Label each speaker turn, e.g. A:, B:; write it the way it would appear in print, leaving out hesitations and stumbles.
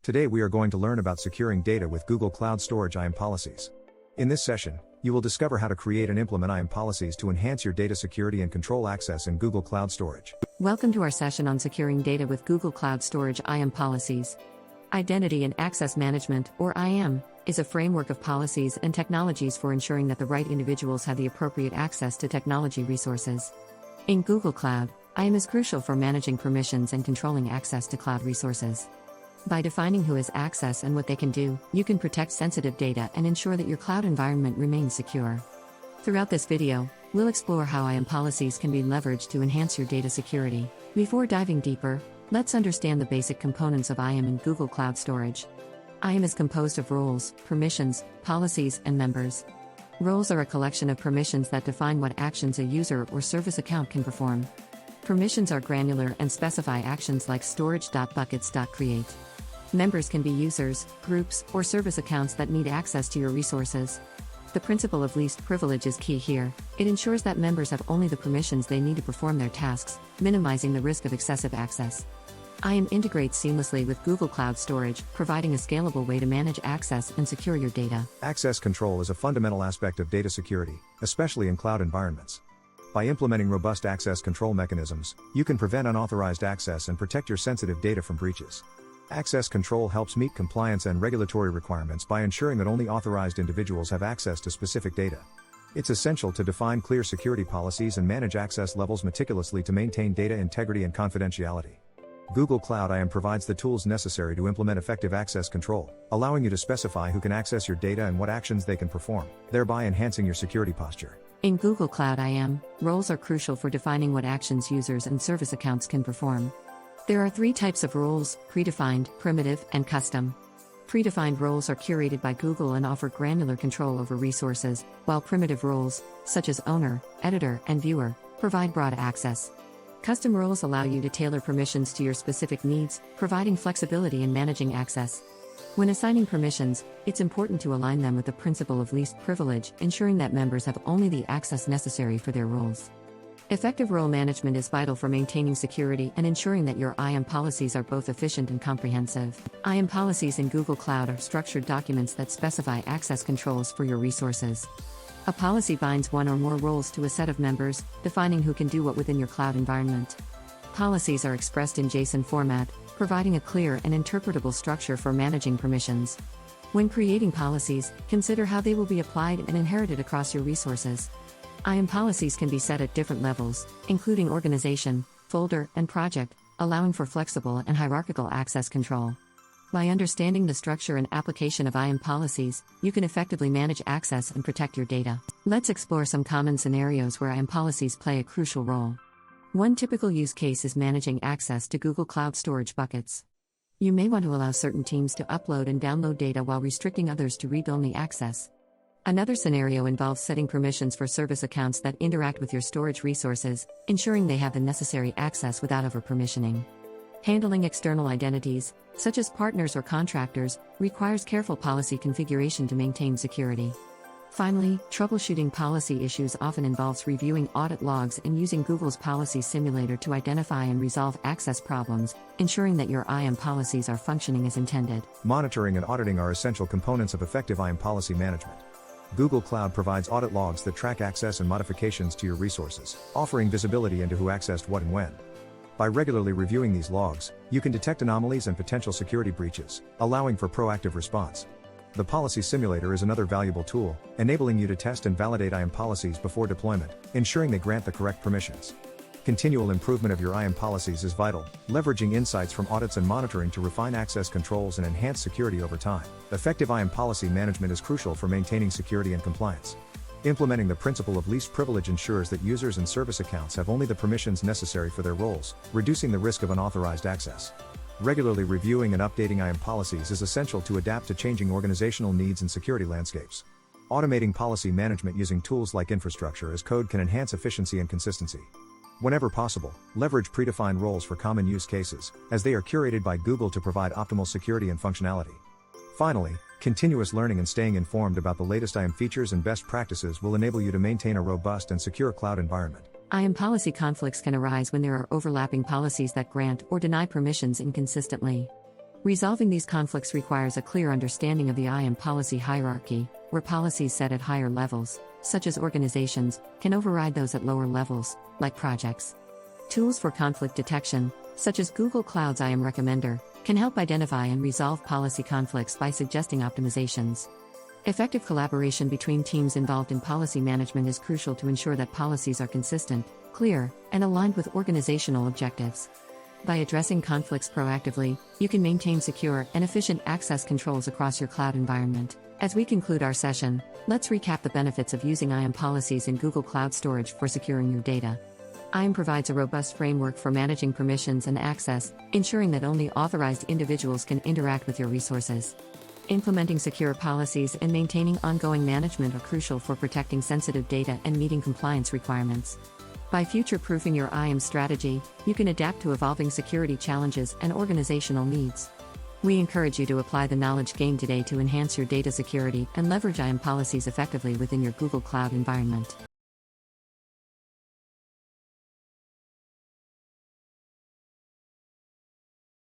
A: Today we are going to learn about securing data with Google Cloud Storage IAM policies. In this session, you will discover how to create and implement IAM policies to enhance your data security and control access in Google Cloud Storage.
B: Welcome to our session on securing data with Google Cloud Storage IAM policies. Identity and Access Management, or IAM, is a framework of policies and technologies for ensuring that the right individuals have the appropriate access to technology resources. In Google Cloud, IAM is crucial for managing permissions and controlling access to cloud resources. By defining who has access and what they can do, you can protect sensitive data and ensure that your cloud environment remains secure. Throughout this video, we'll explore how IAM policies can be leveraged to enhance your data security. Before diving deeper, let's understand the basic components of IAM in Google Cloud Storage. IAM is composed of roles, permissions, policies, and members. Roles are a collection of permissions that define what actions a user or service account can perform. Permissions are granular and specify actions like storage.buckets.create. Members can be users, groups, or service accounts that need access to your resources. The principle of least privilege is key here. It ensures that members have only the permissions they need to perform their tasks, minimizing the risk of excessive access. IAM integrates seamlessly with Google Cloud Storage, providing a scalable way to manage access and secure your data.
A: Access control is a fundamental aspect of data security, especially in cloud environments. By implementing robust access control mechanisms, you can prevent unauthorized access and protect your sensitive data from breaches. Access control helps meet compliance and regulatory requirements by ensuring that only authorized individuals have access to specific data. It's essential to define clear security policies and manage access levels meticulously to maintain data integrity and confidentiality. Google Cloud IAM provides the tools necessary to implement effective access control, allowing you to specify who can access your data and what actions they can perform, thereby enhancing your security posture.
B: In Google Cloud IAM, roles are crucial for defining what actions users and service accounts can perform. There are three types of roles: predefined, primitive, and custom. Predefined roles are curated by Google and offer granular control over resources, while primitive roles, such as owner, editor, and viewer, provide broad access. Custom roles allow you to tailor permissions to your specific needs, providing flexibility in managing access. When assigning permissions, it's important to align them with the principle of least privilege, ensuring that members have only the access necessary for their roles. Effective role management is vital for maintaining security and ensuring that your IAM policies are both efficient and comprehensive. IAM policies in Google Cloud are structured documents that specify access controls for your resources. A policy binds one or more roles to a set of members, defining who can do what within your cloud environment. Policies are expressed in JSON format, providing a clear and interpretable structure for managing permissions. When creating policies, consider how they will be applied and inherited across your resources. IAM policies can be set at different levels, including organization, folder, and project, allowing for flexible and hierarchical access control. By understanding the structure and application of IAM policies, you can effectively manage access and protect your data. Let's explore some common scenarios where IAM policies play a crucial role. One typical use case is managing access to Google Cloud Storage buckets. You may want to allow certain teams to upload and download data while restricting others to read-only access. Another scenario involves setting permissions for service accounts that interact with your storage resources, ensuring they have the necessary access without over-permissioning. Handling external identities, such as partners or contractors, requires careful policy configuration to maintain security. Finally, troubleshooting policy issues often involves reviewing audit logs and using Google's policy simulator to identify and resolve access problems, ensuring that your IAM policies are functioning as intended.
A: Monitoring and auditing are essential components of effective IAM policy management. Google Cloud provides audit logs that track access and modifications to your resources, offering visibility into who accessed what and when. By regularly reviewing these logs, you can detect anomalies and potential security breaches, allowing for proactive response. The Policy Simulator is another valuable tool, enabling you to test and validate IAM policies before deployment, ensuring they grant the correct permissions. Continual improvement of your IAM policies is vital, leveraging insights from audits and monitoring to refine access controls and enhance security over time. Effective IAM policy management is crucial for maintaining security and compliance. Implementing the principle of least privilege ensures that users and service accounts have only the permissions necessary for their roles, reducing the risk of unauthorized access. Regularly reviewing and updating IAM policies is essential to adapt to changing organizational needs and security landscapes. Automating policy management using tools like infrastructure as code can enhance efficiency and consistency. Whenever possible, leverage predefined roles for common use cases, as they are curated by Google to provide optimal security and functionality. Finally, continuous learning and staying informed about the latest IAM features and best practices will enable you to maintain a robust and secure cloud environment.
B: IAM policy conflicts can arise when there are overlapping policies that grant or deny permissions inconsistently. Resolving these conflicts requires a clear understanding of the IAM policy hierarchy, where policies set at higher levels, such as organizations, can override those at lower levels, like projects. Tools for conflict detection, such as Google Cloud's IAM Recommender, can help identify and resolve policy conflicts by suggesting optimizations. Effective collaboration between teams involved in policy management is crucial to ensure that policies are consistent, clear, and aligned with organizational objectives. By addressing conflicts proactively, you can maintain secure and efficient access controls across your cloud environment. As we conclude our session, let's recap the benefits of using IAM policies in Google Cloud Storage for securing your data. IAM provides a robust framework for managing permissions and access, ensuring that only authorized individuals can interact with your resources. Implementing secure policies and maintaining ongoing management are crucial for protecting sensitive data and meeting compliance requirements. By future-proofing your IAM strategy, you can adapt to evolving security challenges and organizational needs. We encourage you to apply the knowledge gained today to enhance your data security and leverage IAM policies effectively within your Google Cloud environment.